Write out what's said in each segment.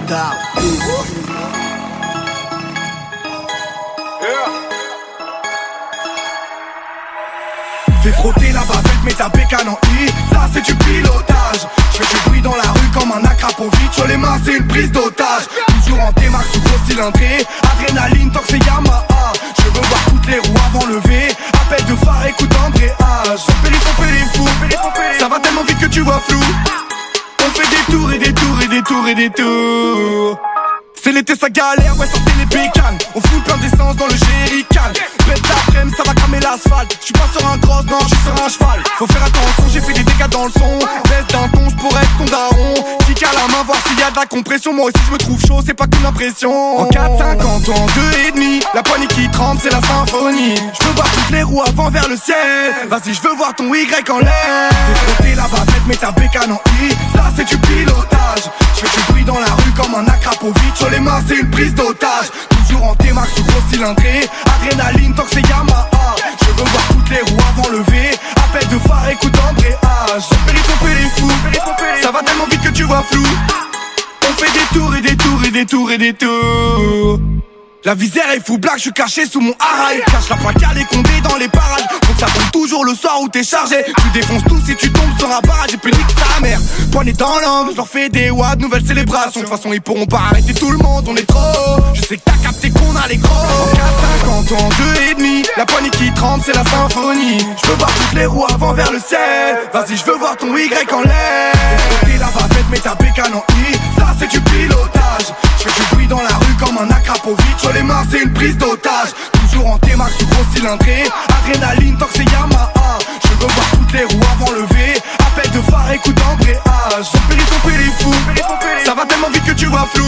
Dark. Fais frotter la bavette, mets ta bécane en I. Ça c'est du pilotage. Je fais du bruit dans la rue comme un Akrapovic. Sur les mains c'est une prise d'otage. Toujours en T-Max ou gros cylindré. Adrénaline tant que c'est Yamaha. Je veux voir toutes les roues avant lever. Appel de phare, écoute embrayage. On fait les fous. Ça va tellement vite que tu vois flou. On fait des tours et des tours et des tours et des tours. C'est l'été ça galère, ouais sortez les bécanes. On fout plein d'essence dans le jerrycan. Pète l'après-midi, ça va cramer l'asphalte. J'suis pas sur un cross, non j'suis sur un cheval. Faut faire attention, j'ai fait des dégâts dans le son. Baisse d'un ton, j'pourrais être ton daron. Kick à la main, voir s'il y a de la compression. Moi aussi j'me trouve chaud, c'est pas qu'une impression. En 4-50 ans, 2,5. La poignée qui tremble, c'est la symphonie. J'veux voir toutes les roues avant vers le ciel. Vas-y, j'veux voir ton Y en l'air. Fais frotter la bavette, mets ta bécane en I. Ça c'est du pilotage. J'fais du bruit dans la rue comme un Akrapovic. Sur les mains c'est une prise d'otage. Toujours en T-Max ou gros cylindré. Adrénaline tant que c'est Yamaha. Je veux voir toutes les roues avant lever. Appel de phare, écoute embrayage. Sur périph' on fait les fous. Ça va tellement vite que tu vois flou. On fait des tours et des tours et des tours et des tours. La visière est fou black, je suis caché sous mon haraï. Cache la plaque à les condés dans les parages. Faut que ça tombe toujours le soir où t'es chargé. Tu défonces tout si tu tombes sur un barrage. Et puis nique ta mère, poignée dans l'angle. Je leur fais des wads, nouvelles célébrations. De toute façon ils pourront pas arrêter tout le monde, on est trop. Je sais que t'as capté qu'on a les gros. En 4-50 ans, 2,5. La poignée qui tremble, c'est la symphonie. Je veux voir toutes les roues avant vers le ciel. Vas-y, je veux voir ton Y en l'air. Fais frotter la bavette, mets ta bécane en I. Ça c'est du pilotage. Je fais du bruit dans la rue comme un Akrapovic. Sur les mains c'est une prise d'otage. Toujours en T-Max ou gros cylindré. Adrénaline tant que c'est Yamaha. Je veux voir toutes les roues avant lever. Appel de phare, écoute embrayage. Sur périph' on fait les fous. Ça va tellement vite que tu vois flou.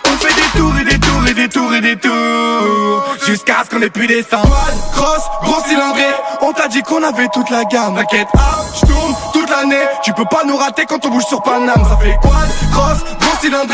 On fait des tours et des tours et des tours et des tours. Jusqu'à ce qu'on ait plus descendre. Quad, cross, gros cylindré. On t'a dit qu'on avait toute la gamme. T'inquiète, j'tourne toute l'année. Tu peux pas nous rater quand on bouge sur Paname. Ça fait quad, cross, gros cylindré.